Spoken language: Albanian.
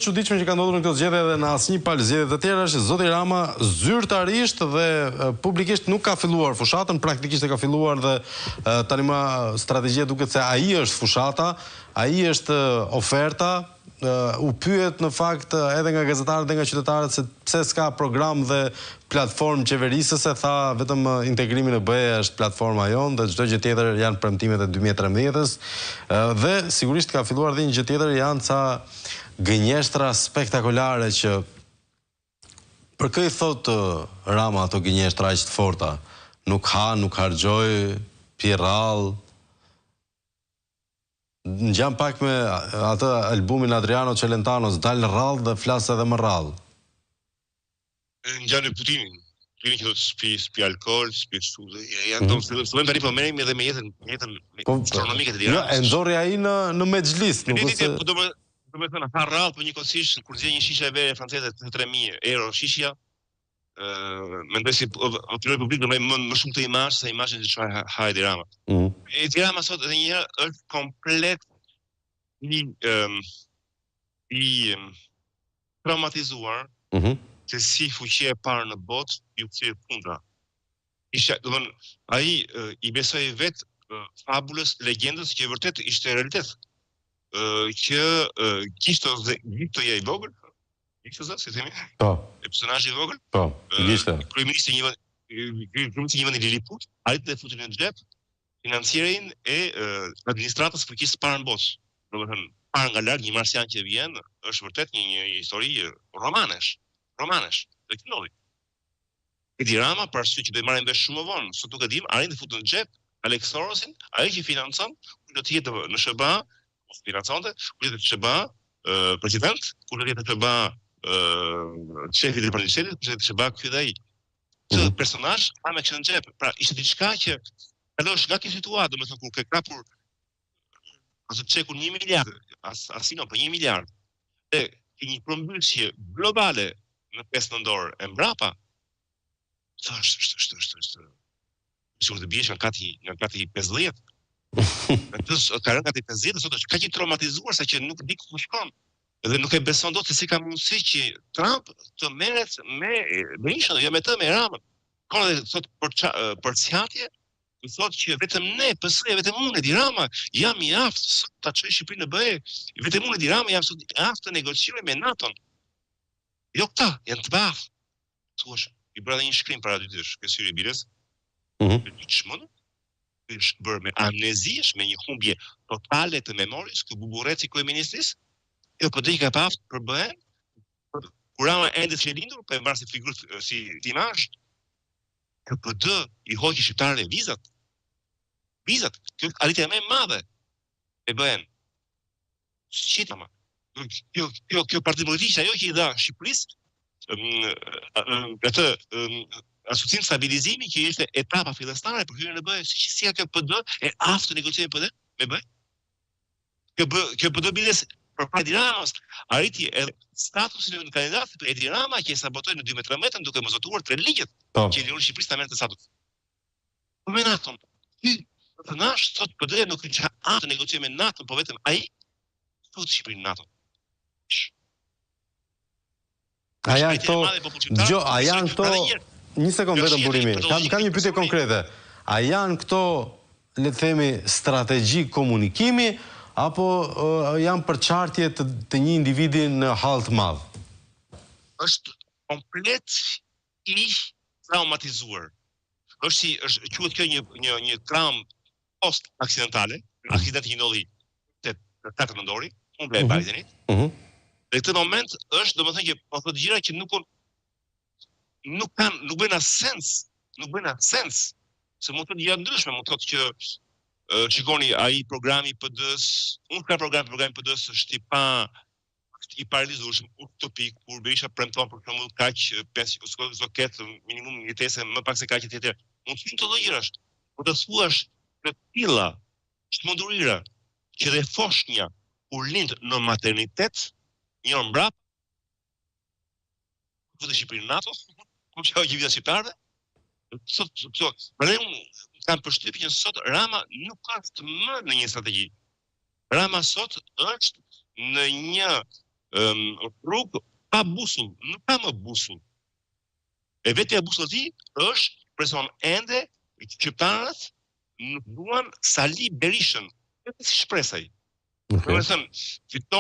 Çuditshme që ka ndodhur në këtë zgjedhje dhe në asnjë palë zgjedhje të tjera është zoti Rama zyrtarisht dhe publikisht nuk ka filluar fushatën, praktikisht e ka filluar dhe tani më strategjia duket se ai është fushata, ai është oferta. U pyet në fakt edhe nga gazetarët dhe nga qytetarët se pse s'ka program dhe platformë qeverisëse, tha vetëm integrimi në BE është platforma jonë dhe çdo gjë tjetër janë premtimet e 2013-s. Dhe sigurisht ka filluar dhe një gjë tjetër, janë ca gënjeshtra spektakolare që për kë i thot Rama ato gënjeshtra aq të forta, nuk ha, nuk harxhoj, pirrall. Ngjan pak me atë albumin Adriano Celentanos, dal rrallë dhe flas edhe më rrallë. Ngjan Putinin. Putini që do të spi alkool, spi kështu. Janë do tani po merremi edhe me jetën astronomike të Tiranës. Jo, e nxorri ai në Mexhlis, nuk është. Do të thënë ha rrallë për një kosisht kur zgjen një shishe e verë franceze të 3000 euro shishja. Mendoj si opinioni publik do më shumë të imazh se imazhin që çfarë hajde Rama. Tirana sot edhe një herë është komplet i traumatizuar se si fuqia e parë në botë ju kthye kundra. Do të thonë ai i besoi vet fabulës, legjendës që vërtet ishte realitet. Që Gishtoja i vogël, Gishtoja, si themi? Po. Personazhi i vogël? Po, Gishta. Kryeministri i një Lilliput, arrit të futet në xhep financierin e administratës fuqisë së parë në botë. Domethënë, parë nga larg një marsian që vjen, është vërtet një histori romanesh. Dhe kjo ndodhi. Edi Rama, për arsye që do të marrë vesh shumë vonë, sot nuk e dim, arrin të futet në xhep Alex Sorosin, ai që financon, do të jetë në SBA, ose financante, kur jetë në SBA, president, kur jetë në SBA shefi i departamentit, kur jetë në SBA ky dhe ai. Këtë personazh ka me në xhep. Pra, ishte diçka që kalosh nga kjo situatë, domethënë kur ke kapur ose çekun 1 miliard, asnjë për 1 miliard. Dhe një përmbylsje globale në 5 nëntor e mbrapa, është sikur të biesh nga kati 50. Ka rënë kati 50, sot është kaq i traumatizuar sa që nuk di ku shkon. Dhe nuk e beson dot se si ka mundësi që Trump të merret me ishën, jo me të, me Ramën. Ka edhe sot për çatje, thotë që vetëm ne, PS-ja, vetëm unë Edi Rama, jam i aftë ta çoj Shqipërinë në BE. Vetëm unë Edi Rama jam sot i aftë të negocioj me NATO-n. Jo këta, janë të baftë. Thuash, i bëra një shkrim para 2 ditësh, ke syri Bilës. Çmon? Është bërë me amnezi, me një humbje totale të memorisë, ky buburreci kryeministris. Jo, po dhe i ka pa aftë për BE-n, kur Rama ende s'e lindur, po e mbar si figurë si imazh. KPD i hoqi shqiptarëve vizat. Kjo është arritja më e madhe e BE-n. Kjo parti politike ajo që i dha Shqipërisë atë asociim stabilizimi që ishte etapa fillestare për hyrjen në BE, si ka KPD e aftë negocion me BE. Kjo PD biles për Edi Ramës arriti edhe statusin e një kandidat për Edi Rama që e sabotoi në 2013 duke mos votuar 3 ligjet që i liron Shqipërisë ta merrte status. Po me NATO. Të nash sot PD nuk ka atë negociim me NATO, po vetëm ai futet Shqipërinë në NATO. A janë këto, një sekond vetëm burimi, kam një pyetje konkrete. A janë këto, le të themi, strategji komunikimi, apo janë përçartje të një individi në hall të madh? Është komplet i traumatizuar. Quhet kjo një traumë post-aksidentale, aksidenti që ndodhi te 4 nëntori, unë e Bajzenit. Në këtë moment është, domethënë që po thotë gjëra që nuk bëjnë as sens, se mund të thotë gjëra ndryshme, mund të thotë që shikoni ai programi PD-s, unë ka programi PD-s është i paralizuar, është utopik, kur Berisha premton për shembull kaq pensë, zoket minimum jetese më pak se kaq tjetër. Mund të thonë të gjërash, por të thuash të tilla çmendurira që dhe foshnja kur lind në maternitet, një orë mbrapa, futet Shqipërinë në NATO, ku që hoqi vizat shqiptarëve. Unë kam përshtypjen që sot Rama nuk është më në një strategji. Rama sot është në një rrugë pa busull, nuk ka më busull. E vetja busull e tij është preson ende qytetarët nuk duan Sali Berishën. Këtë si shpresaj. Okay. Fiton